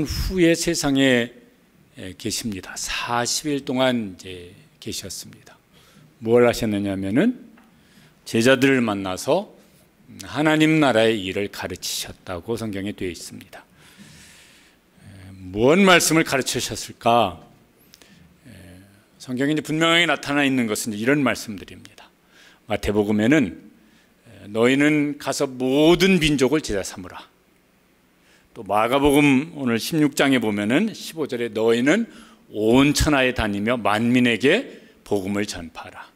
후에 세상에 계십니다. 40일 동안 이제 계셨습니다. 뭘 하셨느냐면은 제자들을 만나서 하나님 나라의 일을 가르치셨다고 성경에 되어 있습니다. 무슨 말씀을 가르치셨을까? 성경에 이제 분명하게 나타나 있는 것은 이런 말씀들입니다. 마태복음에는 너희는 가서 모든 민족을 제자 삼으라. 또 마가복음 오늘 16장에 보면은 15절에 너희는 온 천하에 다니며 만민에게 복음을 전파하라.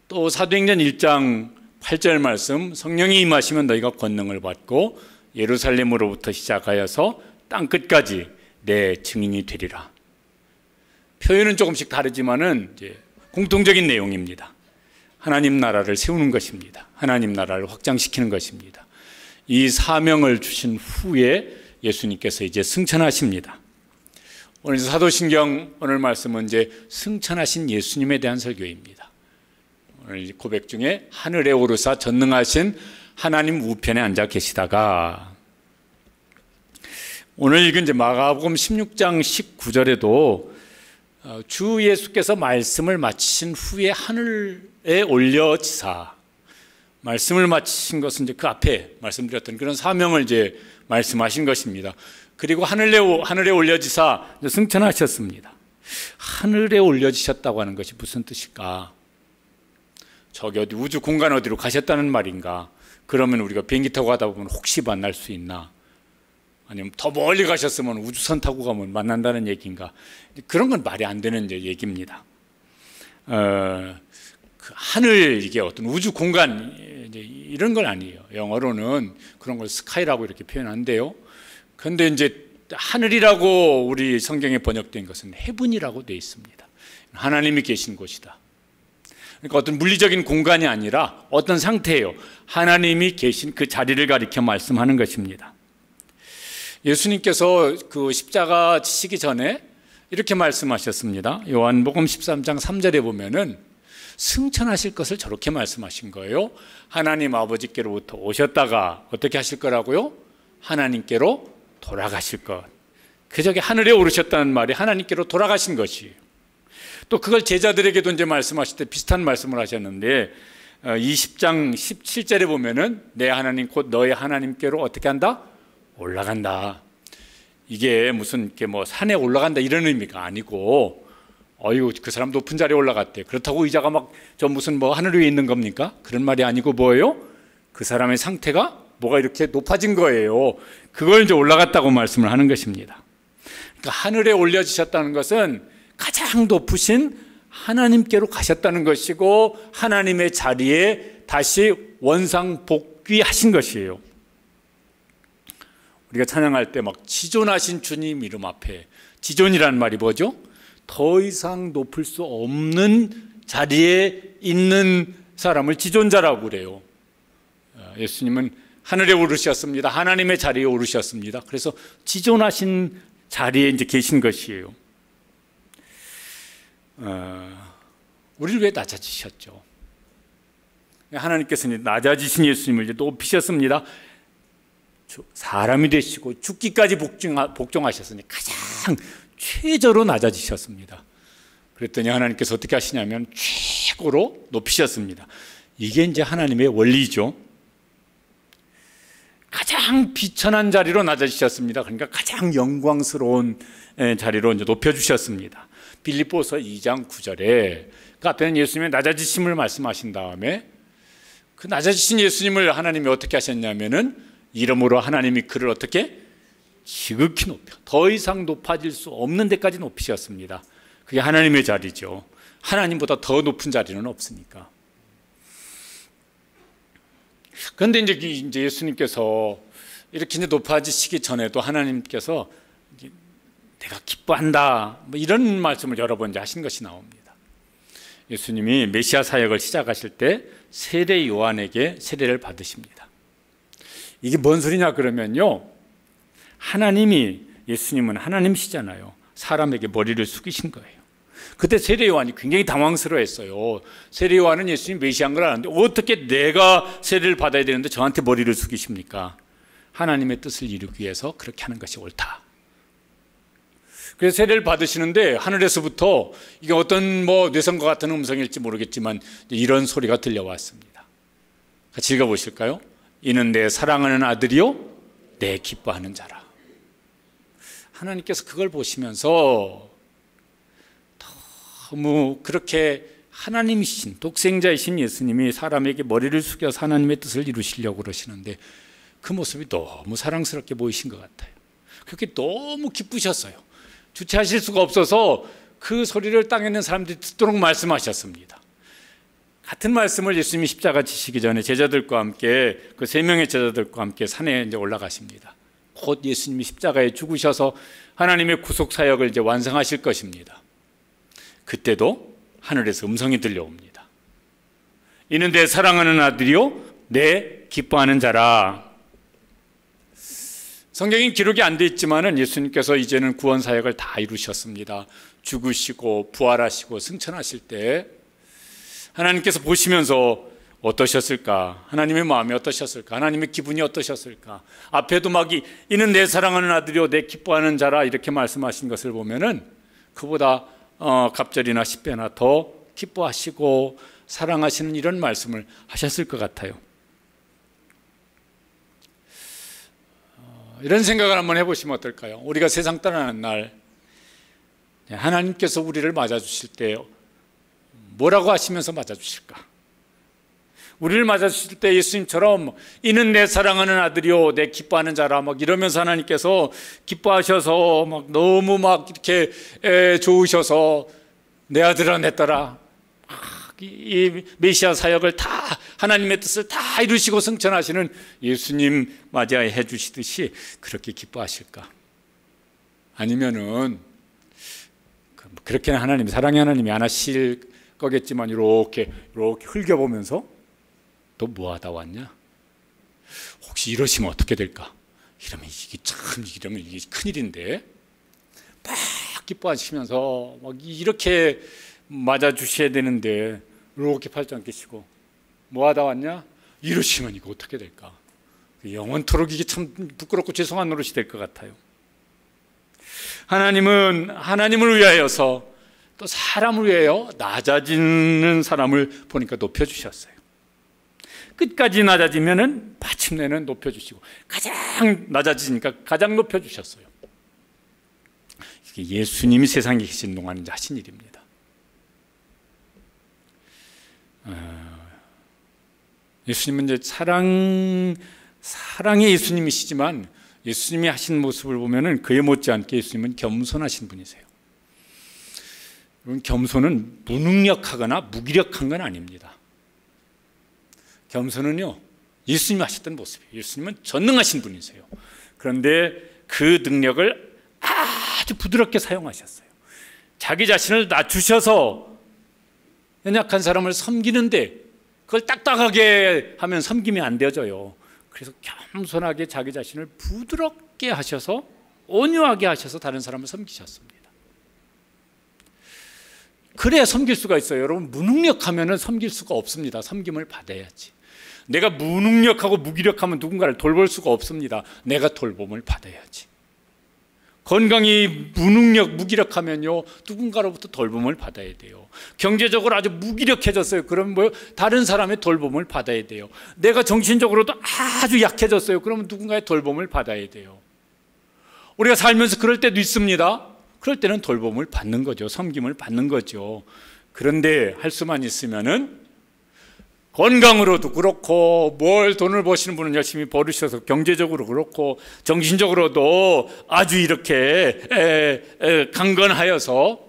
또 사도행전 1장 8절 말씀, 성령이 임하시면 너희가 권능을 받고 예루살렘으로부터 시작하여서 땅끝까지 내 증인이 되리라. 표현은 조금씩 다르지만은 이제 공통적인 내용입니다. 하나님 나라를 세우는 것입니다. 하나님 나라를 확장시키는 것입니다. 이 사명을 주신 후에 예수님께서 이제 승천하십니다. 오늘 사도신경 오늘 말씀은 이제 승천하신 예수님에 대한 설교입니다. 오늘 고백 중에 하늘에 오르사 전능하신 하나님 우편에 앉아 계시다가, 오늘 읽은 이제 마가복음 16장 19절에도 주 예수께서 말씀을 마치신 후에 하늘에 올려지사, 말씀을 마치신 것은 이제 그 앞에 말씀드렸던 그런 사명을 이제 말씀하신 것입니다. 그리고 하늘에 올려지사 승천하셨습니다. 하늘에 올려지셨다고 하는 것이 무슨 뜻일까? 저기 어디 우주 공간 어디로 가셨다는 말인가? 그러면 우리가 비행기 타고 가다 보면 혹시 만날 수 있나? 아니면 더 멀리 가셨으면 우주선 타고 가면 만난다는 얘기인가? 그런 건 말이 안 되는 이제 얘기입니다. 그 하늘, 이게 어떤 우주 공간 이제 이런 건 아니에요. 영어로는 그런 걸 스카이라고 이렇게 표현한대요. 그런데 이제 하늘이라고 우리 성경에 번역된 것은 헤븐이라고 되어 있습니다. 하나님이 계신 곳이다. 그러니까 어떤 물리적인 공간이 아니라 어떤 상태예요. 하나님이 계신 그 자리를 가리켜 말씀하는 것입니다. 예수님께서 그 십자가 지시기 전에 이렇게 말씀하셨습니다. 요한복음 13장 3절에 보면은 승천하실 것을 저렇게 말씀하신 거예요. 하나님 아버지께로부터 오셨다가 어떻게 하실 거라고요? 하나님께로 돌아가실 것. 그저께 하늘에 오르셨다는 말이 하나님께로 돌아가신 것이에요. 또 그걸 제자들에게도 이제 말씀하실 때 비슷한 말씀을 하셨는데 20장 17절에 보면은 내 하나님 곧 너의 하나님께로 어떻게 한다? 올라간다. 이게 무슨 이렇게 뭐 산에 올라간다 이런 의미가 아니고, 어유 그 사람 높은 자리에 올라갔대. 그렇다고 의자가 막 저 무슨 뭐 하늘 위에 있는 겁니까? 그런 말이 아니고 뭐예요? 그 사람의 상태가 뭐가 이렇게 높아진 거예요. 그걸 이제 올라갔다고 말씀을 하는 것입니다. 그러니까 하늘에 올려지셨다는 것은 가장 높으신 하나님께로 가셨다는 것이고, 하나님의 자리에 다시 원상복귀하신 것이에요. 우리가 찬양할 때 막 지존하신 주님 이름 앞에, 지존이라는 말이 뭐죠? 더 이상 높을 수 없는 자리에 있는 사람을 지존자라고 그래요. 예수님은 하늘에 오르셨습니다. 하나님의 자리에 오르셨습니다. 그래서 지존하신 자리에 이제 계신 것이에요. 우리를 위해 낮아지셨죠. 하나님께서는 낮아지신 예수님을 이제 높이셨습니다. 사람이 되시고 죽기까지 복종하셨으니 가장 최저로 낮아지셨습니다. 그랬더니 하나님께서 어떻게 하시냐면 최고로 높이셨습니다. 이게 이제 하나님의 원리죠. 가장 비천한 자리로 낮아지셨습니다. 그러니까 가장 영광스러운 자리로 이제 높여주셨습니다. 빌립보서 2장 9절에 그 앞에는 예수님의 낮아지심을 말씀하신 다음에 그 낮아지신 예수님을 하나님이 어떻게 하셨냐면은 이름으로 하나님이 그를 어떻게? 지극히 높여 더 이상 높아질 수 없는 데까지 높이셨습니다. 그게 하나님의 자리죠. 하나님보다 더 높은 자리는 없으니까. 그런데 이제 예수님께서 이렇게 이제 높아지시기 전에도 하나님께서 내가 기뻐한다 뭐 이런 말씀을 여러 번 이제 하신 것이 나옵니다. 예수님이 메시아 사역을 시작하실 때 세례 요한에게 세례를 받으십니다. 이게 뭔 소리냐 그러면요, 예수님은 하나님이시잖아요. 사람에게 머리를 숙이신 거예요. 그때 세례 요한이 굉장히 당황스러워했어요. 세례 요한은 예수님 메시아인 걸 아는데 어떻게 내가 세례를 받아야 되는데 저한테 머리를 숙이십니까? 하나님의 뜻을 이루기 위해서 그렇게 하는 것이 옳다. 그래서 세례를 받으시는데 하늘에서부터 이게 어떤 뭐 뇌성과 같은 음성일지 모르겠지만 이런 소리가 들려왔습니다. 같이 읽어보실까요? 이는 내 사랑하는 아들이요 내 기뻐하는 자라. 하나님께서 그걸 보시면서 너무 그렇게 하나님이신 독생자이신 예수님이 사람에게 머리를 숙여서 하나님의 뜻을 이루시려고 그러시는데 그 모습이 너무 사랑스럽게 보이신 것 같아요. 그렇게 너무 기쁘셨어요. 주체하실 수가 없어서 그 소리를 땅에 있는 사람들이 듣도록 말씀하셨습니다. 같은 말씀을 예수님이 십자가 지시기 전에 제자들과 함께 그 3명의 제자들과 함께 산에 이제 올라가십니다. 곧 예수님이 십자가에 죽으셔서 하나님의 구속 사역을 이제 완성하실 것입니다. 그때도 하늘에서 음성이 들려옵니다. 이는 내 사랑하는 아들이요 내 기뻐하는 자라. 성경에 기록이 안 돼 있지만은 예수님께서 이제는 구원 사역을 다 이루셨습니다. 죽으시고 부활하시고 승천하실 때 하나님께서 보시면서 어떠셨을까? 하나님의 마음이 어떠셨을까? 하나님의 기분이 어떠셨을까? 앞에도 막 이는 내 사랑하는 아들이요 내 기뻐하는 자라 이렇게 말씀하신 것을 보면은 그보다 갑절이나 10배나 더 기뻐하시고 사랑하시는 이런 말씀을 하셨을 것 같아요. 이런 생각을 한번 해보시면 어떨까요? 우리가 세상 떠나는 날 하나님께서 우리를 맞아주실 때 뭐라고 하시면서 맞아주실까? 우리를 맞아주실 때 예수님처럼 이는 내 사랑하는 아들이요 내 기뻐하는 자라 막 이러면서 하나님께서 기뻐하셔서 막 너무 막 이렇게 좋으셔서 내 아들아 내 딸아 이 메시아 사역을 다 하나님의 뜻을 다 이루시고 승천하시는 예수님 맞이해 주시듯이 그렇게 기뻐하실까? 아니면은 그렇게는 하나님 사랑의 하나님이 안 하실 거겠지만 이렇게 흘겨보면서 너 뭐하다 왔냐? 혹시 이러시면 어떻게 될까? 이러면 이게 큰일인데 막 기뻐하시면서 막 이렇게 맞아주셔야 되는데 이렇게 팔짱 끼시고 뭐하다 왔냐? 이러시면 이거 어떻게 될까? 영원토록 이게 참 부끄럽고 죄송한 노릇이 될 것 같아요. 하나님은 하나님을 위하여서 또 사람을 위하여 낮아지는 사람을 보니까 높여주셨어요. 끝까지 낮아지면은 마침내는 높여주시고 가장 낮아지니까 가장 높여주셨어요. 이게 예수님이 세상에 계신 동안 하신 일입니다. 예수님은 이제 사랑의 예수님이시지만 예수님이 하신 모습을 보면은 그에 못지않게 예수님은 겸손하신 분이세요. 겸손은 무능력하거나 무기력한 건 아닙니다. 겸손은요 예수님이 하셨던 모습이에요. 예수님은 전능하신 분이세요. 그런데 그 능력을 아주 부드럽게 사용하셨어요. 자기 자신을 낮추셔서 연약한 사람을 섬기는데 그걸 딱딱하게 하면 섬김이 안 되어져요. 그래서 겸손하게 자기 자신을 부드럽게 하셔서 온유하게 하셔서 다른 사람을 섬기셨습니다. 그래야 섬길 수가 있어요. 여러분 무능력하면 섬길 수가 없습니다. 섬김을 받아야지. 내가 무능력하고 무기력하면 누군가를 돌볼 수가 없습니다. 내가 돌봄을 받아야지. 건강이 무기력하면요 누군가로부터 돌봄을 받아야 돼요. 경제적으로 아주 무기력해졌어요. 그럼 다른 사람의 돌봄을 받아야 돼요. 내가 정신적으로도 아주 약해졌어요. 그러면 누군가의 돌봄을 받아야 돼요. 우리가 살면서 그럴 때도 있습니다. 그럴 때는 돌봄을 받는 거죠. 섬김을 받는 거죠. 그런데 할 수만 있으면은 건강으로도 그렇고 돈을 버시는 분은 열심히 벌으셔서 경제적으로 그렇고 정신적으로도 아주 이렇게 강건하여서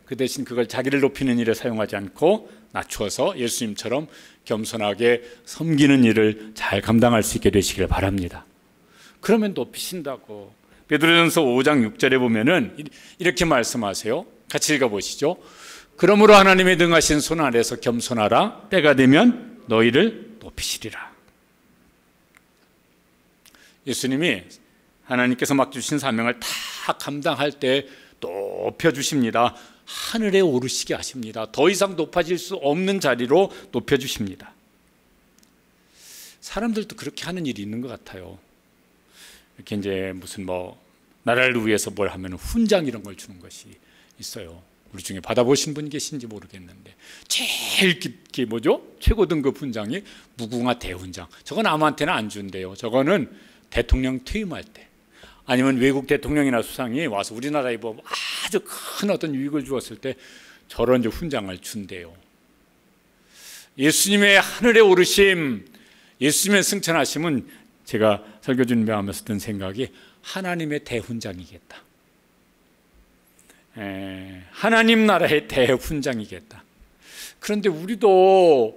그 대신 그걸 자기를 높이는 일에 사용하지 않고 낮추어서 예수님처럼 겸손하게 섬기는 일을 잘 감당할 수 있게 되시길 바랍니다. 그러면 높이신다고. 베드로전서 5장 6절에 보면은 이렇게 말씀하세요. 같이 읽어보시죠. 그러므로 하나님의 능하신 손 아래서 겸손하라. 때가 되면 너희를 높이시리라. 예수님이 하나님께서 맡겨주신 사명을 다 감당할 때 높여주십니다. 하늘에 오르시게 하십니다. 더 이상 높아질 수 없는 자리로 높여주십니다. 사람들도 그렇게 하는 일이 있는 것 같아요. 이렇게 이제 무슨 나라를 위해서 뭘 하면 훈장 이런 걸 주는 것이 있어요. 우리 중에 받아보신 분이 계신지 모르겠는데 제일 깊게 뭐죠? 최고 등급 훈장이 무궁화 대훈장. 저건 아무한테나 안 준대요. 저거는 대통령 퇴임할 때 아니면 외국 대통령이나 수상이 와서 우리나라에 뭐 아주 큰 어떤 유익을 주었을 때 저런 이제 훈장을 준대요. 예수님의 하늘에 오르심, 예수님의 승천하심은 제가 설교 준비하면서 든 생각이 하나님의 대훈장이겠다. 하나님 나라의 대훈장이겠다. 그런데 우리도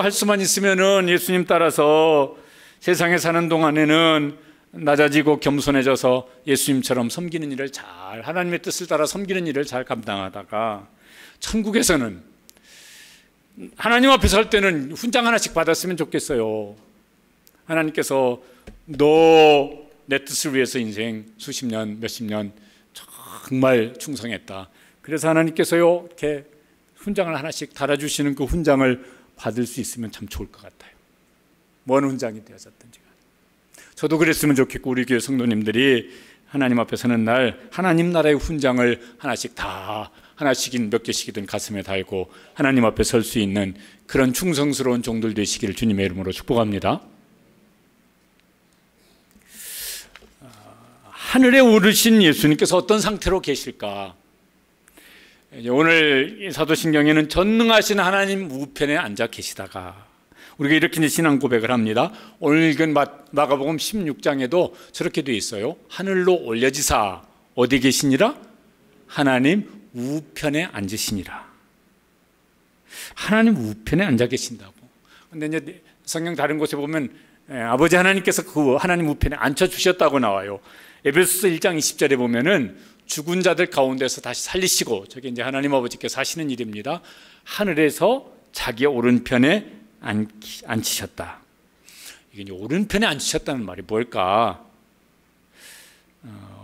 할 수만 있으면은 예수님 따라서 세상에 사는 동안에는 낮아지고 겸손해져서 예수님처럼 섬기는 일을 잘, 하나님의 뜻을 따라 섬기는 일을 잘 감당하다가 천국에서는 하나님 앞에 설 때는 훈장 하나씩 받았으면 좋겠어요. 하나님께서 너 내 뜻을 위해서 인생 수십 년, 몇십 년 정말 충성했다. 그래서 하나님께서요 이렇게 훈장을 하나씩 달아주시는 그 훈장을 받을 수 있으면 참 좋을 것 같아요. 뭔 훈장이 되어졌든지. 저도 그랬으면 좋겠고 우리 교회 성도님들이 하나님 앞에 서는 날 하나님 나라의 훈장을 하나씩 다 하나씩인 몇 개씩이든 가슴에 달고 하나님 앞에 설 수 있는 그런 충성스러운 종들 되시기를 주님의 이름으로 축복합니다. 하늘에 오르신 예수님께서 어떤 상태로 계실까? 오늘 사도신경에는 전능하신 하나님 우편에 앉아 계시다가 우리가 이렇게 신앙 고백을 합니다. 오늘 읽은 마가복음 16장에도 저렇게 되어 있어요. 하늘로 올려지사 어디 계시니라? 하나님 우편에 앉으시니라. 하나님 우편에 앉아 계신다고. 근데 이제 성경 다른 곳에 보면 아버지 하나님께서 그 하나님 우편에 앉혀 주셨다고 나와요. 에베소서 1장 20절에 보면은 죽은 자들 가운데서 다시 살리시고, 저게 이제 하나님 아버지께서 하시는 일입니다. 하늘에서 자기 오른편에 앉히셨다. 이게 이제 오른편에 앉히셨다는 말이 뭘까?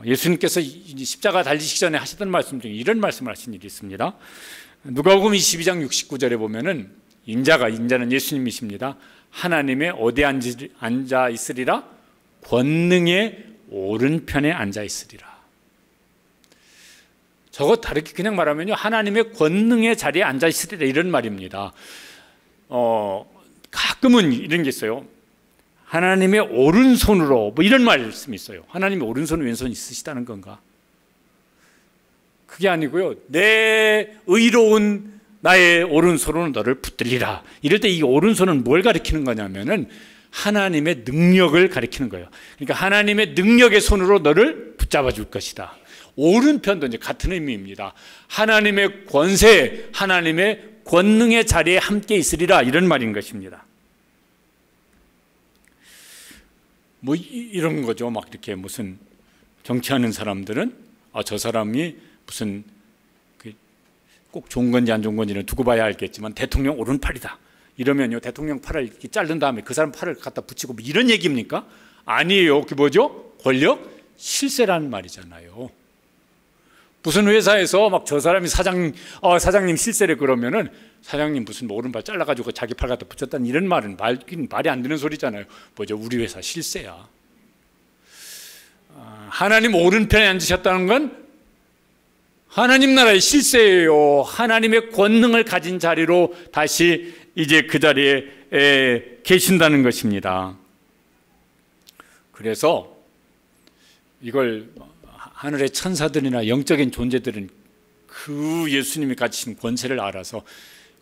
예수님께서 십자가 달리시기 전에 하셨던 말씀 중에 이런 말씀을 하신 일이 있습니다. 누가복음 22장 69절에 보면은 인자는 예수님이십니다. 하나님의 어디에 앉아 있으리라? 권능의 오른편에 앉아 있으리라. 저거 다르게 그냥 말하면요, 하나님의 권능의 자리에 앉아 있으리라 이런 말입니다. 가끔은 이런 게 있어요. 하나님의 오른손으로 뭐 이런 말씀이 있어요. 하나님의 오른손 왼손 있으시다는 건가? 그게 아니고요. 내 의로운 나의 오른손으로 너를 붙들리라. 이럴 때 이 오른손은 뭘 가리키는 거냐면은 하나님의 능력을 가리키는 거예요. 그러니까 하나님의 능력의 손으로 너를 붙잡아 줄 것이다. 오른편도 이제 같은 의미입니다. 하나님의 권세, 하나님의 권능의 자리에 함께 있으리라 이런 말인 것입니다. 뭐 이런 거죠. 막 이렇게 무슨 정치하는 사람들은 저 사람이 무슨 꼭 좋은 건지 안 좋은 건지는 두고 봐야 알겠지만 대통령 오른팔이다. 이러면요, 대통령 팔을 이렇게 자른 다음에 그 사람 팔을 갖다 붙이고 뭐 이런 얘기입니까? 아니에요. 그게 뭐죠? 권력 실세라는 말이잖아요. 무슨 회사에서 막 저 사람이 사장님 실세래 그러면은 사장님 무슨 뭐 오른발 잘라가지고 자기 팔 갖다 붙였다는 이런 말은 말이 안 되는 소리잖아요. 뭐죠? 우리 회사 실세야. 하나님 오른편에 앉으셨다는 건 하나님 나라의 실세예요. 하나님의 권능을 가진 자리로 다시 이제 그 자리에 계신다는 것입니다. 그래서 이걸 하늘의 천사들이나 영적인 존재들은 그 예수님이 가지신 권세를 알아서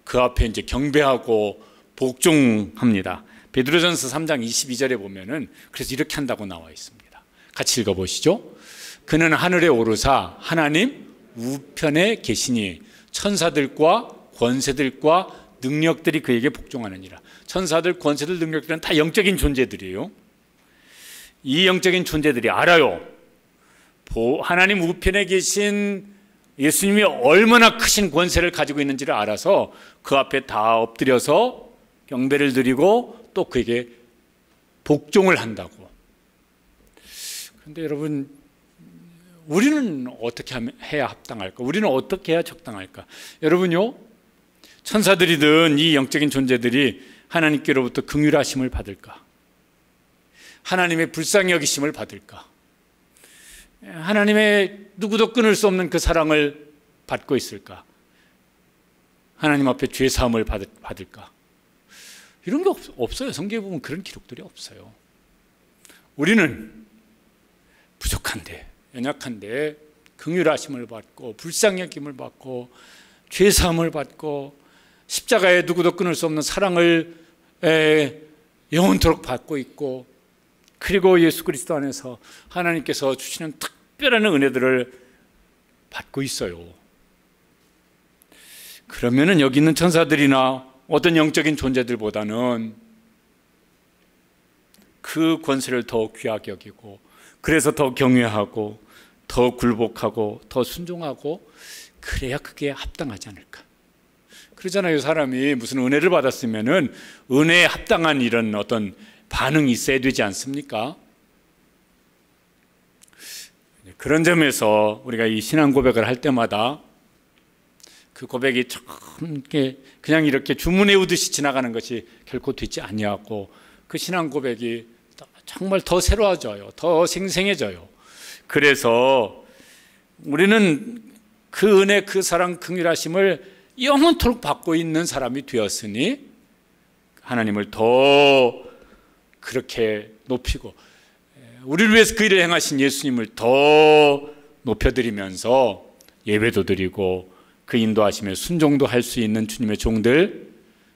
그 앞에 이제 경배하고 복종합니다. 베드로전서 3장 22절에 보면은 그래서 이렇게 한다고 나와 있습니다. 같이 읽어보시죠. 그는 하늘에 오르사 하나님 우편에 계시니 천사들과 권세들과 능력들이 그에게 복종하느니라. 천사들, 권세들, 능력들은 다 영적인 존재들이에요. 이 영적인 존재들이 알아요. 하나님 우편에 계신 예수님이 얼마나 크신 권세를 가지고 있는지를 알아서 그 앞에 다 엎드려서 경배를 드리고 또 그에게 복종을 한다고. 그런데 여러분, 우리는 어떻게 해야 합당할까? 우리는 어떻게 해야 적당할까? 여러분요, 천사들이든 이 영적인 존재들이 하나님께로부터 긍휼하심을 받을까? 하나님의 불쌍히 여기심을 받을까? 하나님의 누구도 끊을 수 없는 그 사랑을 받고 있을까? 하나님 앞에 죄 사함을 받을까? 이런 게 없어요. 성경에 보면 그런 기록들이 없어요. 우리는 부족한데, 연약한데 긍휼하심을 받고 불쌍히 여김을 받고 죄 사함을 받고 십자가에 누구도 끊을 수 없는 사랑을 영원토록 받고 있고, 그리고 예수 그리스도 안에서 하나님께서 주시는 특별한 은혜들을 받고 있어요. 그러면은 여기 있는 천사들이나 어떤 영적인 존재들보다는 그 권세를 더 귀하게 여기고, 그래서 더 경외하고 더 굴복하고 더 순종하고, 그래야 그게 합당하지 않을까. 그러잖아요. 사람이 무슨 은혜를 받았으면은 은혜에 합당한 이런 어떤 반응이 있어야 되지 않습니까? 그런 점에서 우리가 이 신앙 고백을 할 때마다 그 고백이 참 그냥 이렇게 주문에 우듯이 지나가는 것이 결코 되지 아니하고, 그 신앙 고백이 정말 더 새로워져요. 더 생생해져요. 그래서 우리는 그 은혜, 그 사랑, 긍휼하심을 영원토록 받고 있는 사람이 되었으니 하나님을 더 그렇게 높이고, 우리를 위해서 그 일을 행하신 예수님을 더 높여드리면서 예배도 드리고 그 인도하심에 순종도 할 수 있는 주님의 종들,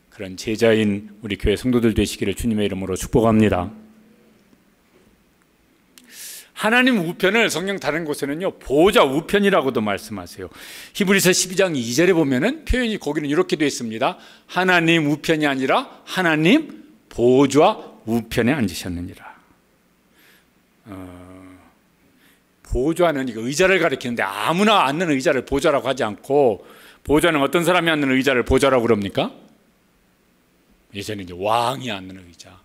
그런 제자인 우리 교회 성도들 되시기를 주님의 이름으로 축복합니다. 하나님 우편을 성경 다른 곳에는요 보좌 우편이라고도 말씀하세요. 히브리서 12장 2절에 보면은 표현이 거기는 이렇게 되어 있습니다. 하나님 우편이 아니라 하나님 보좌 우편에 앉으셨느니라. 보좌는 이거 의자를 가리키는데 아무나 앉는 의자를 보좌라고 하지 않고, 보좌는 어떤 사람이 앉는 의자를 보좌라고 그럽니까? 예전에 이제 왕이 앉는 의자,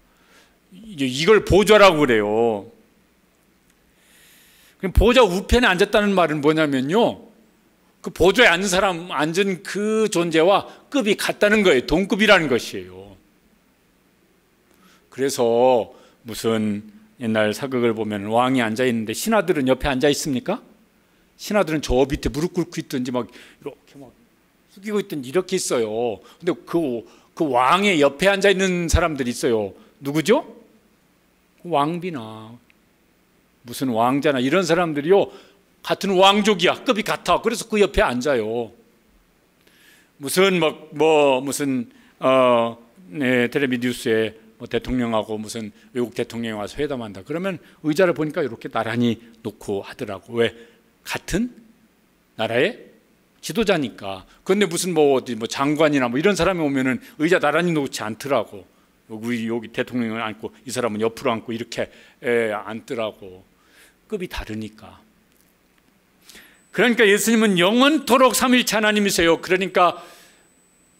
이걸 보좌라고 그래요. 보좌 우편에 앉았다는 말은 뭐냐면요, 그 보좌에 앉은 사람, 앉은 그 존재와 급이 같다는 거예요. 동급이라는 것이에요. 그래서 무슨 옛날 사극을 보면 왕이 앉아 있는데 신하들은 옆에 앉아 있습니까? 신하들은 저 밑에 무릎 꿇고 있든지 막 이렇게 막 숙이고 있든지 이렇게 있어요. 근데 그 왕의 옆에 앉아 있는 사람들이 있어요. 누구죠? 왕비나 무슨 왕자나 이런 사람들이요, 같은 왕족이야. 급이 같아. 그래서 그 옆에 앉아요. 무슨 텔레비 뉴스에 대통령하고 무슨 외국 대통령이 와서 회담한다. 그러면 의자를 보니까 이렇게 나란히 놓고 하더라고. 왜? 같은 나라의 지도자니까. 그런데 무슨 어디 장관이나 이런 사람이 오면은 의자 나란히 놓지 않더라고. 여기 대통령을 앉고 이 사람은 옆으로 앉고 이렇게 앉더라고. 급이 다르니까. 그러니까 예수님은 영원토록 삼위일체 하나님이세요. 그러니까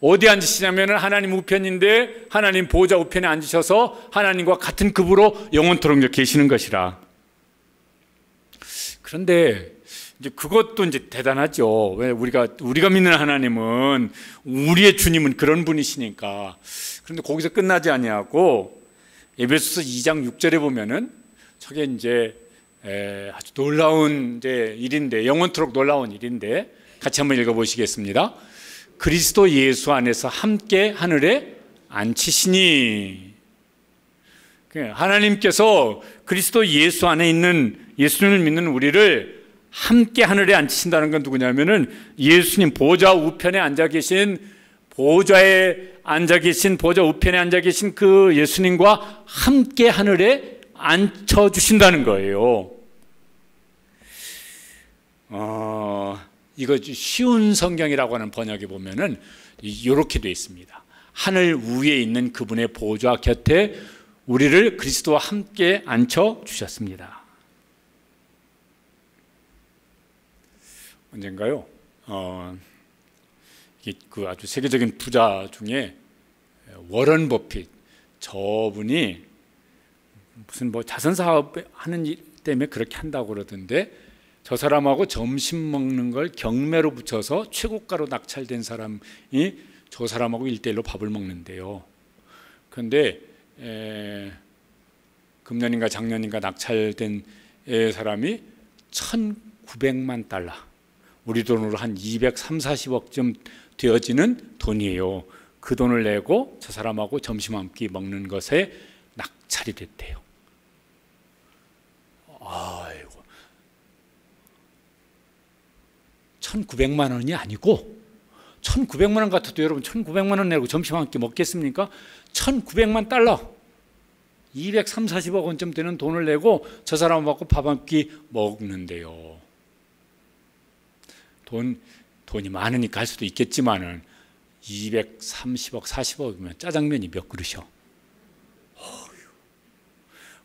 어디 앉으시냐면 하나님 우편인데 하나님 보좌 우편에 앉으셔서 하나님과 같은 급으로 영원토록 계시는 것이라. 그런데 이제 그것도 이제 대단하죠. 왜? 우리가 믿는 하나님은, 우리의 주님은 그런 분이시니까. 그런데 거기서 끝나지 아니하고 에베소서 2장 6절에 보면은 저게 이제 아주 놀라운 이제 일인데, 영원토록 놀라운 일인데 같이 한번 읽어보시겠습니다. 그리스도 예수 안에서 함께 하늘에 앉히시니. 하나님께서 그리스도 예수 안에 있는 예수님을 믿는 우리를 함께 하늘에 앉히신다는 건 누구냐면은 예수님 보좌 우편에 앉아 계신, 보좌에 앉아 계신, 보좌 우편에 앉아 계신 그 예수님과 함께 하늘에 앉혀주신다는 거예요. 이거 쉬운 성경이라고 하는 번역에 보면은 이렇게 되어 있습니다. 하늘 위에 있는 그분의 보좌 곁에 우리를 그리스도와 함께 앉혀주셨습니다. 언젠가요? 이게 그 아주 세계적인 부자 중에 워런 버핏, 저분이 무슨 자선 사업 하는 일 때문에 그렇게 한다고 그러던데, 저 사람하고 점심 먹는 걸 경매로 붙여서 최고가로 낙찰된 사람이 저 사람하고 1대1로 밥을 먹는데요. 그런데 금년인가 작년인가 낙찰된 사람이 $1,900만 달러, 우리 돈으로 한 230~40억쯤 되어지는 돈이에요. 그 돈을 내고 저 사람하고 점심 한 끼 먹는 것에 낙찰이 됐대요. 아이고, 1,900만 원이 아니고, 1,900만 원 같아도 여러분 1,900만 원 내고 점심 한 끼 먹겠습니까? 1,900만 달러, 230~40억 원쯤 되는 돈을 내고 저 사람하고 밥 한 끼 먹는데요. 돈이 많으니까 할 수도 있겠지만은 230억, 40억이면 짜장면이 몇 그릇이요?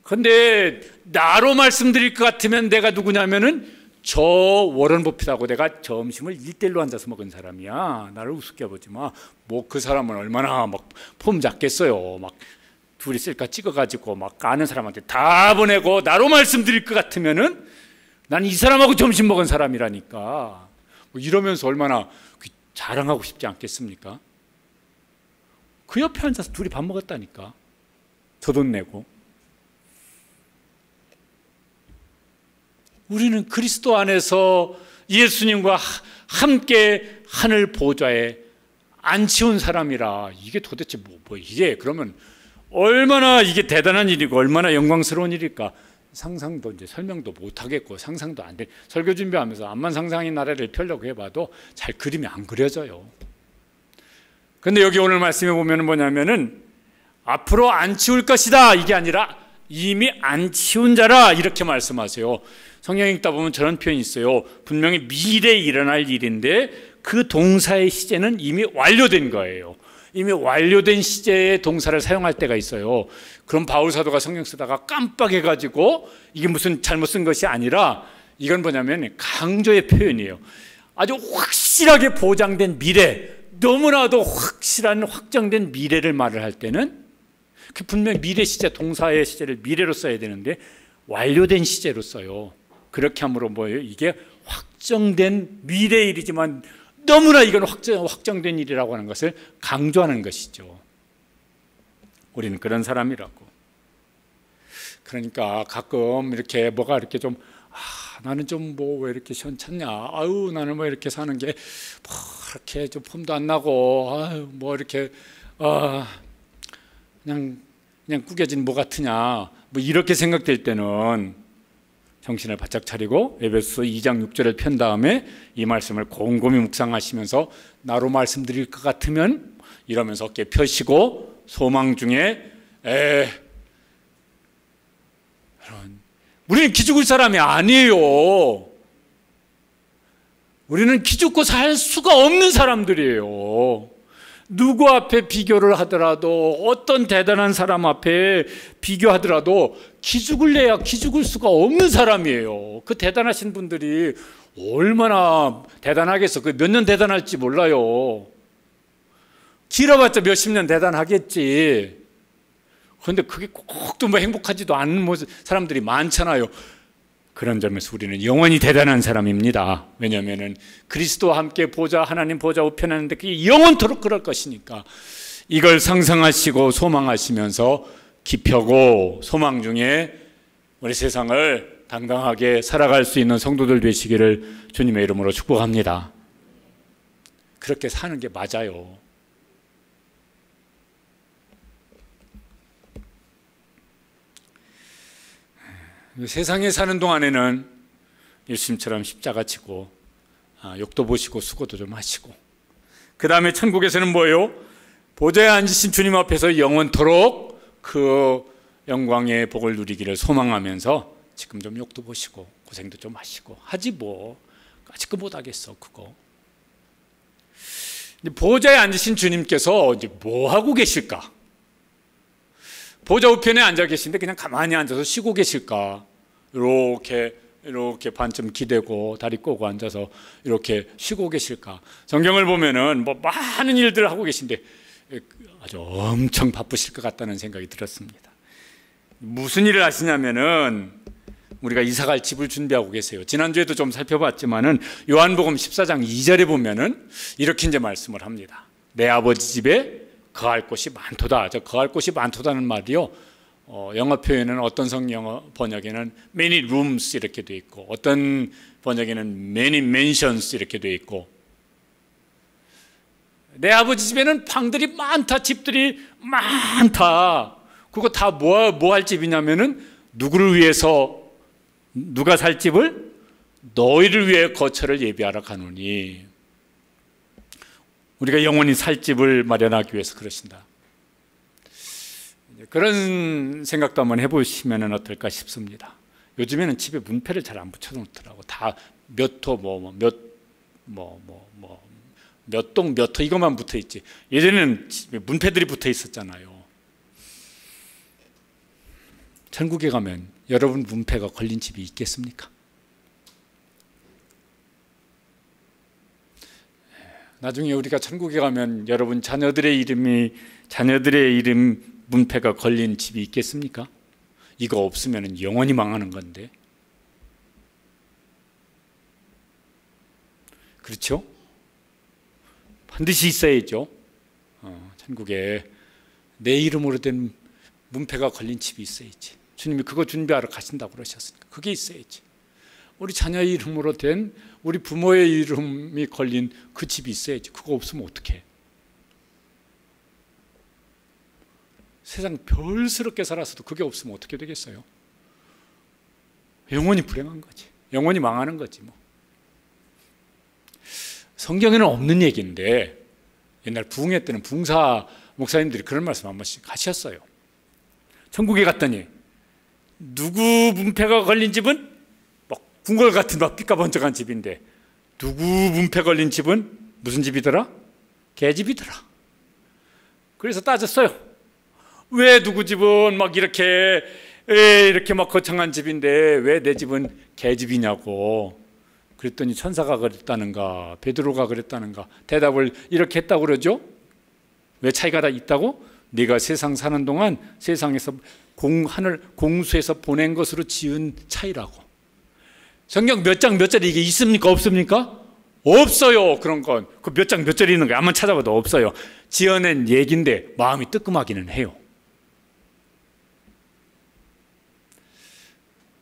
근데 나로 말씀드릴 것 같으면 내가 누구냐면은 저 워런 버핏하고 내가 점심을 1대1로 앉아서 먹은 사람이야. 나를 우습게 보지 마. 뭐 그 사람은 얼마나 막 폼 잡겠어요. 막 둘이 셀카 찍어가지고 막 아는 사람한테 다 보내고, 나로 말씀드릴 것 같으면은 난 이 사람하고 점심 먹은 사람이라니까. 뭐 이러면서 얼마나 자랑하고 싶지 않겠습니까? 그 옆에 앉아서 둘이 밥 먹었다니까. 저 돈 내고. 우리는 그리스도 안에서 예수님과 함께 하늘 보좌에 앉혀온 사람이라. 이게 도대체 이게 그러면 얼마나 이게 대단한 일이고 얼마나 영광스러운 일일까? 상상도 이제 설명도 못 하겠고 상상도 안 돼. 설교 준비하면서 암만 상상의 나라를 펴려고 해봐도 잘 그림이 안 그려져요. 근데 여기 오늘 말씀에 보면 뭐냐면은 앞으로 안 치울 것이다, 이게 아니라 이미 안 치운 자라, 이렇게 말씀하세요. 성경 읽다 보면 저런 표현이 있어요. 분명히 미래에 일어날 일인데 그 동사의 시제는 이미 완료된 거예요. 이미 완료된 시제의 동사를 사용할 때가 있어요. 그럼 바울 사도가 성경 쓰다가 깜빡해가지고 이게 무슨 잘못 쓴 것이 아니라 이건 뭐냐면 강조의 표현이에요. 아주 확실하게 보장된 미래, 너무나도 확실한 확정된 미래를 말을 할 때는 그 분명히 미래 시제, 동사의 시제를 미래로 써야 되는데 완료된 시제로 써요. 그렇게 함으로 뭐예요? 이게 확정된 미래의 일이지만 너무나 이건 확정된 일이라고 하는 것을 강조하는 것이죠. 우리는 그런 사람이라고. 그러니까 가끔 이렇게 뭐가 이렇게 좀 나는 좀 뭐 왜 이렇게 시원찮냐, 아유 나는 뭐 이렇게 사는 게 뭐 이렇게 좀 폼도 안 나고, 아유 뭐 이렇게 그냥 구겨진 뭐 같으냐, 뭐 이렇게 생각될 때는 정신을 바짝 차리고 에베소서 2장 6절을 편 다음에 이 말씀을 곰곰이 묵상하시면서 나로 말씀드릴 것 같으면 이러면서 어깨 펴시고 소망 중에 우리는 기죽을 사람이 아니에요. 우리는 기죽고 살 수가 없는 사람들이에요. 누구 앞에 비교를 하더라도, 어떤 대단한 사람 앞에 비교하더라도 기죽을래야 기죽을 수가 없는 사람이에요. 그 대단하신 분들이 얼마나 대단하겠어. 그 몇 년 대단할지 몰라요. 길어봤자 몇십 년 대단하겠지. 그런데 그게 꼭 또 뭐 행복하지도 않은 사람들이 많잖아요. 그런 점에서 우리는 영원히 대단한 사람입니다. 왜냐하면 그리스도와 함께 하나님 보좌 우편하는데 그게 영원토록 그럴 것이니까 이걸 상상하시고 소망하시면서 기표고 소망 중에 우리 세상을 당당하게 살아갈 수 있는 성도들 되시기를 주님의 이름으로 축복합니다. 그렇게 사는 게 맞아요. 세상에 사는 동안에는 예수님처럼 십자가 지고 욕도 보시고 수고도 좀 하시고, 그 다음에 천국에서는 뭐예요? 보좌에 앉으신 주님 앞에서 영원토록 그 영광의 복을 누리기를 소망하면서 지금 좀 욕도 보시고 고생도 좀 하시고 하지 뭐 아직 그 못하겠어 그거. 보좌에 앉으신 주님께서 이제 뭐 하고 계실까? 보좌 우편에 앉아 계신데 그냥 가만히 앉아서 쉬고 계실까? 이렇게 반쯤 기대고 다리 꼬고 앉아서 이렇게 쉬고 계실까? 성경을 보면은 뭐 많은 일들을 하고 계신데 아주 엄청 바쁘실 것 같다는 생각이 들었습니다. 무슨 일을 하시냐면은 우리가 이사갈 집을 준비하고 계세요. 지난주에도 좀 살펴봤지만은 요한복음 14장 2절에 보면은 이렇게 이제 말씀을 합니다. 내 아버지 집에 거할 곳이 많도다. 저 거할 곳이 많도다는 말이요, 영어 표현은 어떤 성경어 번역에는 many rooms 이렇게 돼 있고 어떤 번역에는 many mansions 이렇게 돼 있고 내 아버지 집에는 방들이 많다, 집들이 많다. 그거 다 뭐 할 집이냐면은 누구를 위해서 누가 살 집을 너희를 위해 거처를 예비하러 가노니 우리가 영원히 살 집을 마련하기 위해서 그러신다. 그런 생각도 한번 해보시면 어떨까 싶습니다. 요즘에는 집에 문패를 잘 안 붙여놓더라고. 다 몇 호 몇 동 몇 호 이것만 붙어 있지. 예전에는 집에 문패들이 붙어 있었잖아요. 천국에 가면 여러분 문패가 걸린 집이 있겠습니까? 나중에 우리가 천국에 가면 여러분 자녀들의 이름 문패가 걸린 집이 있겠습니까? 이거 없으면 영원히 망하는 건데. 그렇죠? 반드시 있어야죠. 천국에 내 이름으로 된 문패가 걸린 집이 있어야지. 주님이 그거 준비하러 가신다고 그러셨으니까 그게 있어야지. 우리 자녀의 이름으로 된 우리 부모의 이름이 걸린 그 집이 있어야지. 그거 없으면 어떡해? 세상 별스럽게 살았어도 그게 없으면 어떻게 되겠어요? 영원히 불행한 거지. 영원히 망하는 거지 뭐. 성경에는 없는 얘기인데 옛날 부흥회 때는 부흥사 목사님들이 그런 말씀 한 번씩 하셨어요. 천국에 갔더니 누구 문패가 걸린 집은 막 궁궐 같은 막 삐까번쩍한 집인데 누구 문패 걸린 집은 무슨 집이더라? 개집이더라. 그래서 따졌어요. 왜 누구 집은 막 이렇게 막 거창한 집인데 왜 내 집은 개집이냐고. 그랬더니 천사가 그랬다는가 베드로가 그랬다는가 대답을 이렇게 했다고 그러죠. 왜 차이가 다 있다고? 네가 세상 사는 동안 세상에서 하늘 공수에서 보낸 것으로 지은 차이라고. 성경 몇 장 몇 절이 이게 있습니까? 없습니까? 없어요. 그런 건 그 몇 장 몇 절이 있는 거 한번 찾아봐도 없어요. 지어낸 얘기인데 마음이 뜨끔하기는 해요.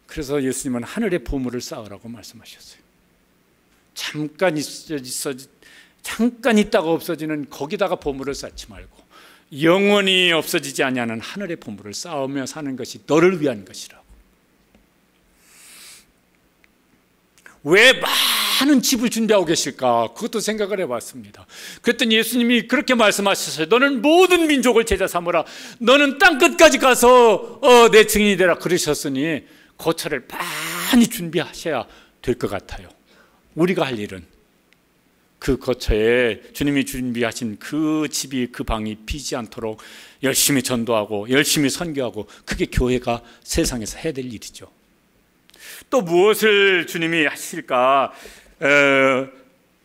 그래서 예수님은 하늘의 보물을 쌓으라고 말씀하셨어요. 잠깐 있다가 없어지는 거기다가 보물을 쌓지 말고 영원히 없어지지 아니하는 하늘의 보물을 쌓으며 사는 것이 너를 위한 것이라고. 왜 많은 집을 준비하고 계실까? 그것도 생각을 해봤습니다. 그랬더니 예수님이 그렇게 말씀하셨어요. 너는 모든 민족을 제자 삼으라. 너는 땅끝까지 가서 내 증인이 되라 그러셨으니 거처를 많이 준비하셔야 될 것 같아요. 우리가 할 일은 그 거처에 주님이 준비하신 그 집이 그 방이 비지 않도록 열심히 전도하고 열심히 선교하고 그게 교회가 세상에서 해야 될 일이죠. 또 무엇을 주님이 하실까?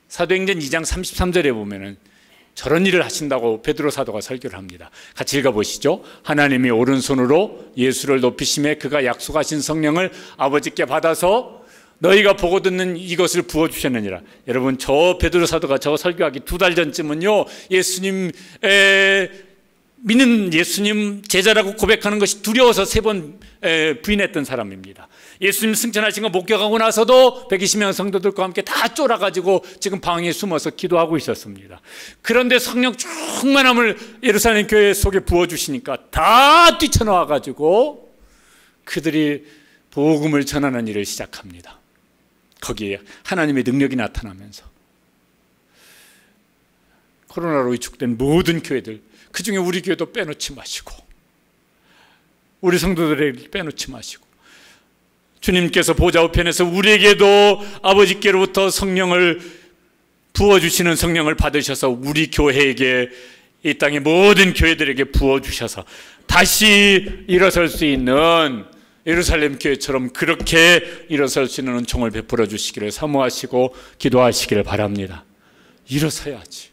사도행전 2장 33절에 보면은 저런 일을 하신다고 베드로 사도가 설교를 합니다. 같이 읽어보시죠. 하나님이 오른손으로 예수를 높이심에 그가 약속하신 성령을 아버지께 받아서 너희가 보고 듣는 이것을 부어주셨느니라. 여러분 저 베드로 사도가 저 설교하기 2달 전쯤은요 믿는 예수님 제자라고 고백하는 것이 두려워서 3번 부인했던 사람입니다. 예수님 승천하신 거 목격하고 나서도 120명 성도들과 함께 다 쫄아가지고 지금 방에 숨어서 기도하고 있었습니다. 그런데 성령 충만함을 예루살렘 교회 속에 부어주시니까 다 뛰쳐나와가지고 그들이 복음을 전하는 일을 시작합니다. 거기에 하나님의 능력이 나타나면서 코로나로 위축된 모든 교회들, 그 중에 우리 교회도 빼놓지 마시고 우리 성도들에게 빼놓지 마시고 주님께서 보좌 우편에서 우리에게도 아버지께로부터 성령을 부어주시는 성령을 받으셔서 우리 교회에게 이 땅의 모든 교회들에게 부어주셔서 다시 일어설 수 있는 예루살렘 교회처럼 그렇게 일어설 수 있는 은총을 베풀어 주시기를 사모하시고 기도하시기를 바랍니다. 일어서야지.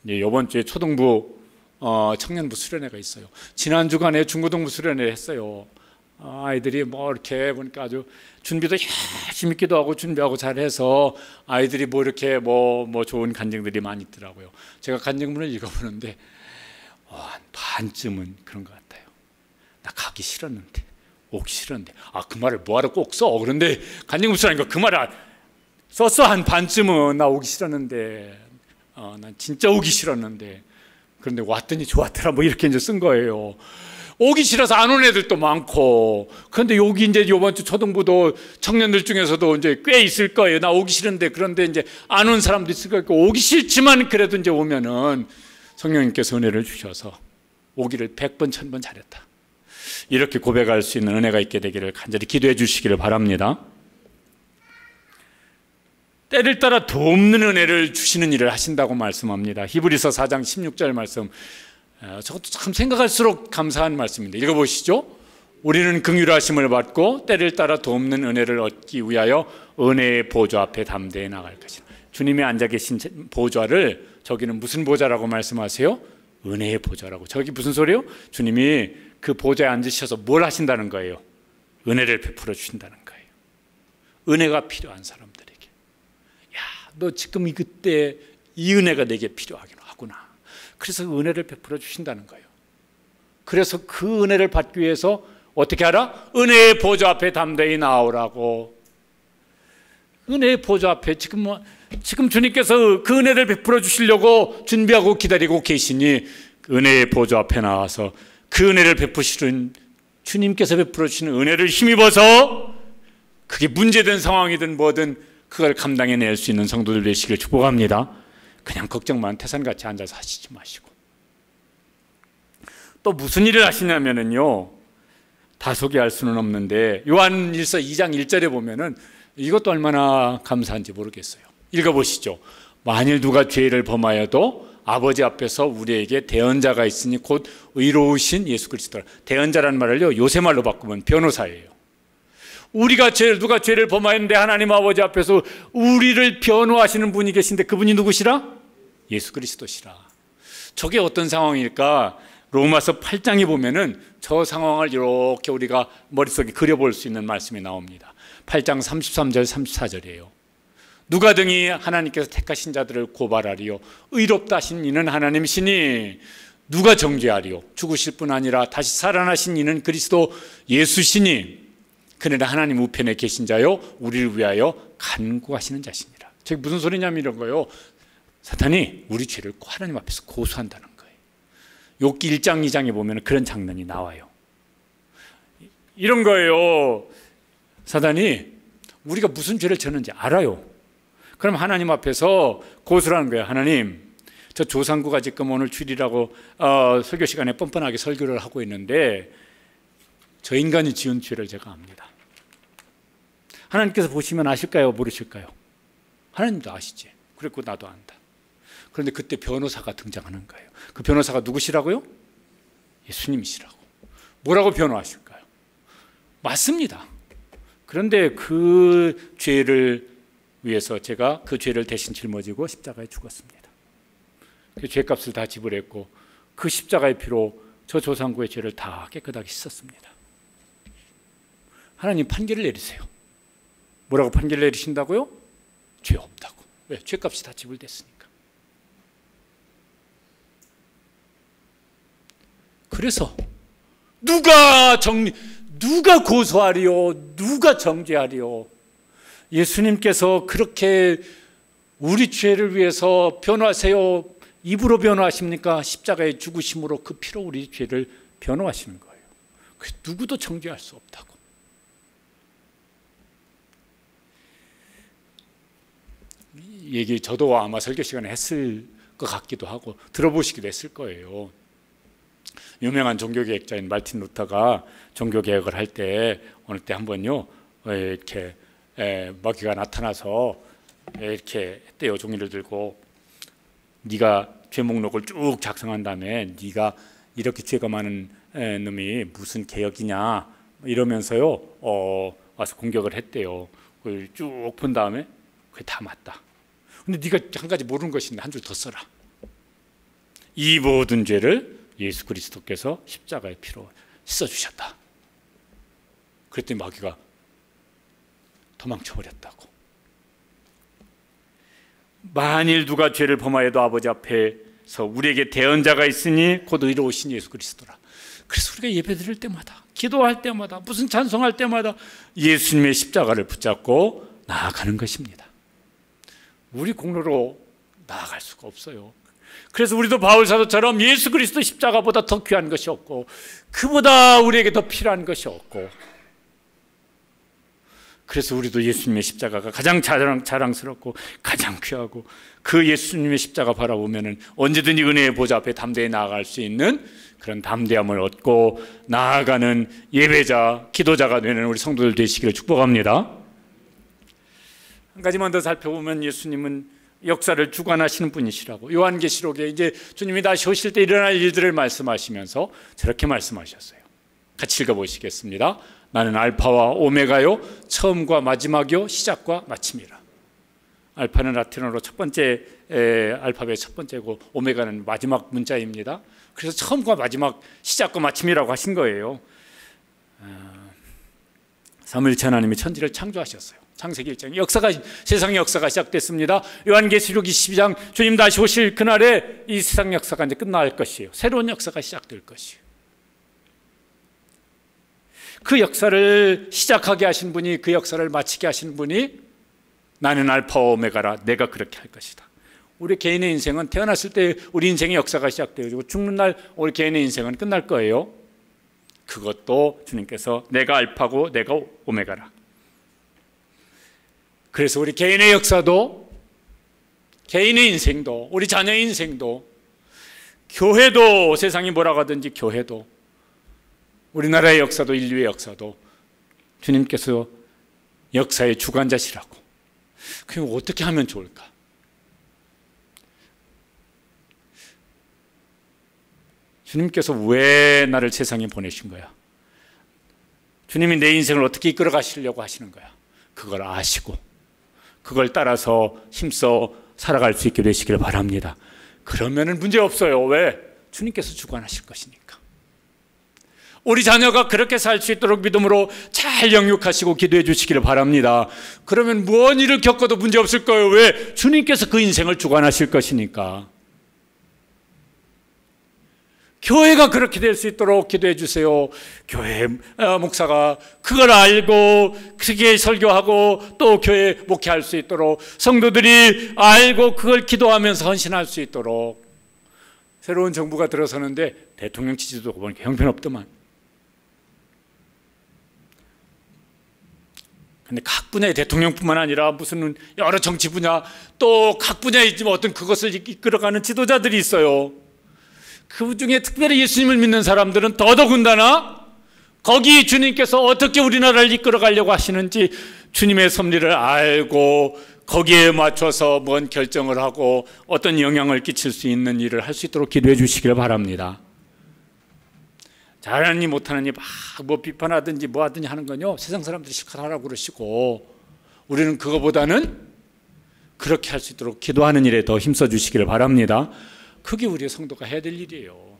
이번 주에 초등부 청년부 수련회가 있어요. 지난 주간에 중고등부 수련회 했어요. 아이들이 뭐 이렇게 보니까 아주 준비도 열심히 기도하고 준비하고 잘해서 아이들이 뭐 이렇게 뭐 좋은 간증들이 많이 있더라고요. 제가 간증문을 읽어보는데 한 반쯤은 그런 것 같아요. 나 가기 싫었는데, 오기 싫었는데, 그 말을 뭐하러 꼭 써? 그런데 간증부서라니까 그 말을 썼어. 한 반쯤은 나 오기 싫었는데, 난 진짜 오기 싫었는데, 그런데 왔더니 좋았더라. 뭐 이렇게 이제 쓴 거예요. 오기 싫어서 안 온 애들도 많고, 그런데 여기 이제 이번 주 초등부도 청년들 중에서도 이제 꽤 있을 거예요. 나 오기 싫은데, 그런데 이제 안 온 사람도 있을 거고, 오기 싫지만 그래도 이제 오면은 성령님께서 은혜를 주셔서 오기를 100번, 1000번 잘했다. 이렇게 고백할 수 있는 은혜가 있게 되기를 간절히 기도해 주시기를 바랍니다. 때를 따라 돕는 은혜를 주시는 일을 하신다고 말씀합니다. 히브리서 4장 16절 말씀, 저것도 참 생각할수록 감사한 말씀입니다. 읽어보시죠. 우리는 긍휼하심을 받고 때를 따라 돕는 은혜를 얻기 위하여 은혜의 보좌 앞에 담대히 나갈 것이다. 주님이 앉아 계신 보좌를 저기는 무슨 보좌라고 말씀하세요? 은혜의 보좌라고. 저기 무슨 소리요? 주님이 그 보좌에 앉으셔서 뭘 하신다는 거예요? 은혜를 베풀어 주신다는 거예요. 은혜가 필요한 사람들에게. 야, 너 지금 그때 이 은혜가 내게 필요하긴 하구나. 그래서 은혜를 베풀어 주신다는 거예요. 그래서 그 은혜를 받기 위해서 어떻게 하라? 은혜의 보좌 앞에 담대히 나오라고. 은혜의 보좌 앞에 지금 주님께서 그 은혜를 베풀어 주시려고 준비하고 기다리고 계시니 은혜의 보좌 앞에 나와서 그 은혜를 베푸시는 주님께서 베풀어 주시는 은혜를 힘입어서 그게 문제된 상황이든 뭐든 그걸 감당해낼 수 있는 성도들 되시길 축복합니다. 그냥 걱정만 태산같이 앉아서 하시지 마시고. 또 무슨 일을 하시냐면요, 다 소개할 수는 없는데 요한일서 2장 1절에 보면은 이것도 얼마나 감사한지 모르겠어요. 읽어보시죠. 만일 누가 죄를 범하여도 아버지 앞에서 우리에게 대언자가 있으니 곧 의로우신 예수 그리스도라. 대언자라는 말을요, 요새 말로 바꾸면 변호사예요. 누가 죄를 범하였는데 하나님 아버지 앞에서 우리를 변호하시는 분이 계신데 그분이 누구시라? 예수 그리스도시라. 저게 어떤 상황일까? 로마서 8장에 보면은 저 상황을 이렇게 우리가 머릿속에 그려볼 수 있는 말씀이 나옵니다. 8장 33절 34절이에요. 누가 등이 하나님께서 택하신 자들을 고발하리요? 의롭다 하신 이는 하나님이시니 누가 정죄하리요? 죽으실 뿐 아니라 다시 살아나신 이는 그리스도 예수시니 그는 하나님 우편에 계신 자요 우리를 위하여 간구하시는 자시니라. 저게 무슨 소리냐면 이런 거예요. 사탄이 우리 죄를 하나님 앞에서 고소한다는 거예요. 욥기 1장 2장에 보면 그런 장면이 나와요. 이런 거예요. 사탄이 우리가 무슨 죄를 졌는지 알아요. 그럼 하나님 앞에서 고소를 하는 거예요. 하나님, 저 조상구가 지금 오늘 주일이라고 설교 시간에 뻔뻔하게 설교를 하고 있는데 저 인간이 지은 죄를 제가 압니다. 하나님께서 보시면 아실까요? 모르실까요? 하나님도 아시지. 그랬고 나도 안다. 그런데 그때 변호사가 등장하는 거예요. 그 변호사가 누구시라고요? 예수님이시라고. 뭐라고 변호하실까요? 맞습니다. 그런데 그 죄를 위해서 제가 그 죄를 대신 짊어지고 십자가에 죽었습니다. 그 죄값을 다 지불했고 그 십자가의 피로 저 조상구의 죄를 다 깨끗하게 씻었습니다. 하나님 판결을 내리세요. 뭐라고 판결을 내리신다고요? 죄 없다고. 왜? 죄값이 다 지불됐으니까. 그래서 누가 고소하리요? 누가 정죄하리요? 예수님께서 그렇게 우리 죄를 위해서 변호하세요. 입으로 변호하십니까? 십자가의 죽으심으로 그 피로 우리 죄를 변호하시는 거예요. 누구도 정죄할 수 없다고. 이 얘기 저도 아마 설교 시간에 했을 것 같기도 하고 들어보시기도 했을 거예요. 유명한 종교개혁자인 마르틴 루터가 종교개혁을 할 때 어느 때 한번요 이렇게 마귀가 나타나서 이렇게 했대요. 종이를 들고 네가 죄 목록을 쭉 작성한 다음에 네가 이렇게 죄가 많은 놈이 무슨 개혁이냐 이러면서요 와서 공격을 했대요. 그걸 쭉 본 다음에 그게 다 맞다. 근데 네가 한 가지 모르는 것이 있는데 한 줄 더 써라. 이 모든 죄를 예수 그리스도께서 십자가의 피로 씻어주셨다. 그랬더니 마귀가 도망쳐버렸다고. 만일 누가 죄를 범하여도 아버지 앞에 그래서 우리에게 대언자가 있으니 곧 의로 오신 예수 그리스도라. 그래서 우리가 예배 드릴 때마다, 기도할 때마다, 무슨 찬송할 때마다 예수님의 십자가를 붙잡고 나아가는 것입니다. 우리 공로로 나아갈 수가 없어요. 그래서 우리도 바울 사도처럼 예수 그리스도 십자가보다 더 귀한 것이 없고, 그보다 우리에게 더 필요한 것이 없고, 그래서 우리도 예수님의 십자가가 가장 자랑스럽고 가장 귀하고, 그 예수님의 십자가 바라보면 언제든지 은혜의 보좌 앞에 담대히 나아갈 수 있는 그런 담대함을 얻고 나아가는 예배자, 기도자가 되는 우리 성도들 되시기를 축복합니다. 한 가지만 더 살펴보면 예수님은 역사를 주관하시는 분이시라고, 요한계시록에 이제 주님이 다시 오실 때 일어날 일들을 말씀하시면서 저렇게 말씀하셨어요. 같이 읽어보시겠습니다. 나는 알파와 오메가요, 처음과 마지막이요, 시작과 마침이라. 알파는 라틴어로 첫 번째 알파벳 첫 번째고, 오메가는 마지막 문자입니다. 그래서 처음과 마지막, 시작과 마침이라고 하신 거예요. 삼위일체 하나님이 천지를 창조하셨어요. 창세기 1장 세상의 역사가 시작됐습니다. 요한계시록 22장 주님 다시 오실 그날에 이 세상 역사가 이제 끝날 것이에요. 새로운 역사가 시작될 것이에요. 그 역사를 시작하게 하신 분이, 그 역사를 마치게 하신 분이 나는 알파와 오메가라, 내가 그렇게 할 것이다. 우리 개인의 인생은 태어났을 때 우리 인생의 역사가 시작되고 죽는 날 우리 개인의 인생은 끝날 거예요. 그것도 주님께서 내가 알파고 내가 오메가라. 그래서 우리 개인의 역사도, 개인의 인생도, 우리 자녀의 인생도, 교회도, 세상이 뭐라고 하든지 교회도, 우리나라의 역사도, 인류의 역사도 주님께서 역사의 주관자시라고. 그럼 어떻게 하면 좋을까? 주님께서 왜 나를 세상에 보내신 거야? 주님이 내 인생을 어떻게 이끌어 가시려고 하시는 거야? 그걸 아시고 그걸 따라서 힘써 살아갈 수 있게 되시기를 바랍니다. 그러면은 문제 없어요. 왜? 주님께서 주관하실 것이니까. 우리 자녀가 그렇게 살 수 있도록 믿음으로 잘 영육하시고 기도해 주시기를 바랍니다. 그러면 무언 일을 겪어도 문제 없을 거예요. 왜? 주님께서 그 인생을 주관하실 것이니까. 교회가 그렇게 될 수 있도록 기도해 주세요. 교회 목사가 그걸 알고 그렇게 설교하고 또 교회 목회할 수 있도록, 성도들이 알고 그걸 기도하면서 헌신할 수 있도록. 새로운 정부가 들어서는데 대통령 지지도 보니까 형편없더만. 근데 각 분야의 대통령뿐만 아니라 무슨 여러 정치 분야, 또 각 분야에 있지만 어떤 그것을 이끌어가는 지도자들이 있어요. 그 중에 특별히 예수님을 믿는 사람들은 더더군다나 거기 주님께서 어떻게 우리나라를 이끌어가려고 하시는지 주님의 섭리를 알고 거기에 맞춰서 뭔 결정을 하고 어떤 영향을 끼칠 수 있는 일을 할 수 있도록 기도해 주시기를 바랍니다. 잘하느니 못하느니 막 뭐 비판하든지 뭐 하든지 하는 건요, 세상 사람들이 실컷 하라고 그러시고, 우리는 그거보다는 그렇게 할 수 있도록 기도하는 일에 더 힘써 주시기를 바랍니다. 그게 우리의 성도가 해야 될 일이에요.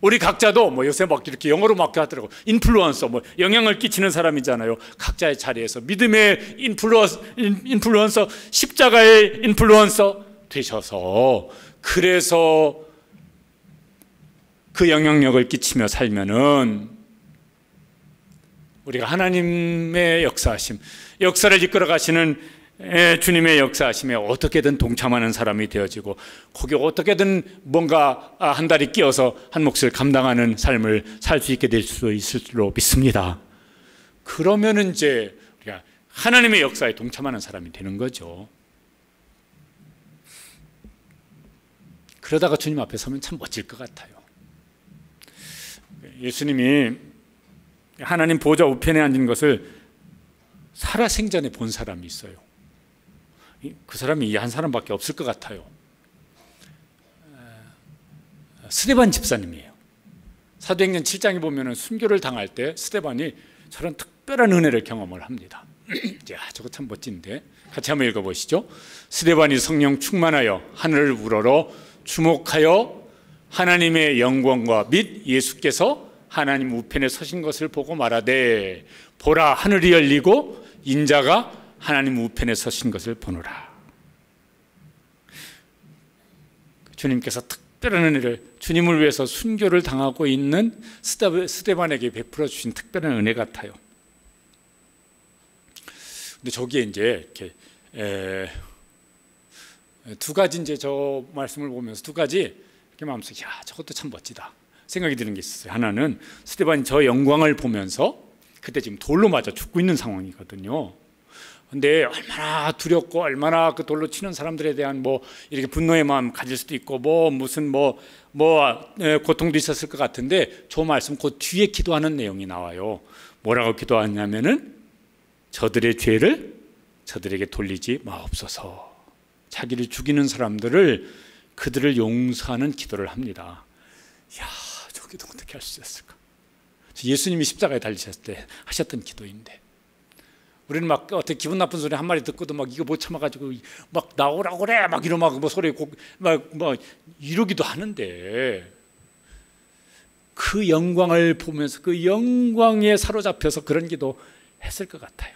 우리 각자도 뭐 요새 막 이렇게 영어로 막 하더라고. 인플루언서, 뭐 영향을 끼치는 사람이잖아요. 각자의 자리에서 믿음의 인플루언서, 십자가의 인플루언서 되셔서, 그래서 그 영향력을 끼치며 살면은 우리가 하나님의 역사하심, 역사를 이끌어 가시는 주님의 역사하심에 어떻게든 동참하는 사람이 되어지고, 거기에 어떻게든 뭔가 한 다리 끼어서 한 몫을 감당하는 삶을 살 수 있게 될 수 있을 줄로 믿습니다. 그러면은 이제 우리가 하나님의 역사에 동참하는 사람이 되는 거죠. 그러다가 주님 앞에 서면 참 멋질 것 같아요. 예수님이 하나님 보좌 우편에 앉은 것을 살아생전에 본 사람이 있어요. 그 사람이 이 한 사람밖에 없을 것 같아요. 스데반 집사님이에요. 사도행전 7장에 보면 순교를 당할 때 스데반이 저런 특별한 은혜를 경험을 합니다. 야, 저거 참 멋진데. 같이 한번 읽어보시죠. 스데반이 성령 충만하여 하늘을 우러러 주목하여 하나님의 영광과 및 예수께서 하나님 우편에 서신 것을 보고 말하되, 보라, 하늘이 열리고 인자가 하나님 우편에 서신 것을 보노라. 주님께서 특별한 은혜를, 주님을 위해서 순교를 당하고 있는 스데반에게 베풀어 주신 특별한 은혜 같아요. 근데 저기에 이제 이렇게 두 가지, 이제 저 말씀을 보면서 두 가지 이렇게 마음속에, 야, 저것도 참 멋지다 생각이 드는 게 있었어요. 하나는 스데반이 저 영광을 보면서, 그때 지금 돌로 맞아 죽고 있는 상황이거든요. 근데 얼마나 두렵고 얼마나 그 돌로 치는 사람들에 대한 뭐 이렇게 분노의 마음 가질 수도 있고 무슨 고통도 있었을 것 같은데, 저 말씀 그 뒤에 기도하는 내용이 나와요. 뭐라고 기도하냐면은 저들의 죄를 저들에게 돌리지 마옵소서. 자기를 죽이는 사람들을, 그들을 용서하는 기도를 합니다. 이야, 저 기도 어떻게 할 수 있었을까? 예수님이 십자가에 달리셨을 때 하셨던 기도인데, 우리는 막 어떻게 기분 나쁜 소리 한 마리 듣고도 막 이거 못 참아가지고 막 나오라고 그래 막 이러 막 소리 막 이러기도 하는데, 그 영광을 보면서 그 영광에 사로잡혀서 그런 기도 했을 것 같아요.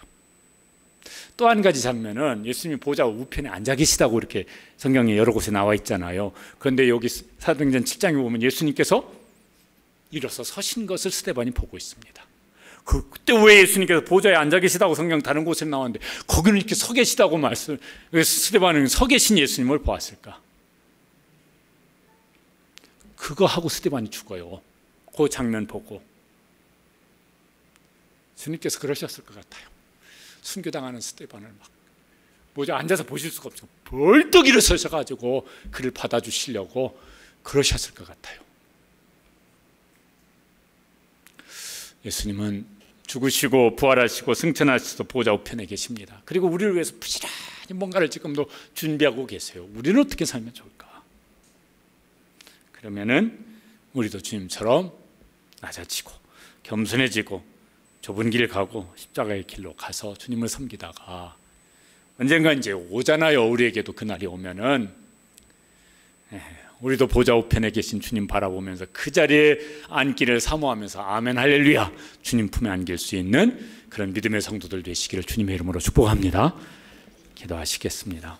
또 한 가지 장면은 예수님이 보좌 우편에 앉아 계시다고 이렇게 성경에 여러 곳에 나와 있잖아요. 그런데 여기 사도행전 7장에 보면 예수님께서 일어서 서신 것을 스데반이 보고 있습니다. 그때 왜 예수님께서 보좌에 앉아 계시다고 성경 다른 곳에 나왔는데 거기는 이렇게 서 계시다고 말씀, 스데반은 서 계신 예수님을 보았을까? 그거 하고 스데반이 죽어요. 그 장면 보고. 주님께서 그러셨을 것 같아요. 순교당하는 스데반을 막 보좌에 앉아서 보실 수가 없죠. 벌떡 일어서셔가지고 그를 받아주시려고 그러셨을 것 같아요. 예수님은 죽으시고 부활하시고 승천하시고 보좌 우편에 계십니다. 그리고 우리를 위해서 부지런히 뭔가를 지금도 준비하고 계세요. 우리는 어떻게 살면 좋을까? 그러면은 우리도 주님처럼 낮아지고 겸손해지고 좁은 길 가고 십자가의 길로 가서 주님을 섬기다가 언젠가 이제 오잖아요. 우리에게도 그날이 오면은 우리도 보좌 우편에 계신 주님 바라보면서 그 자리에 앉기를 사모하면서 아멘 할렐루야 주님 품에 안길 수 있는 그런 믿음의 성도들 되시기를 주님의 이름으로 축복합니다. 기도하시겠습니다.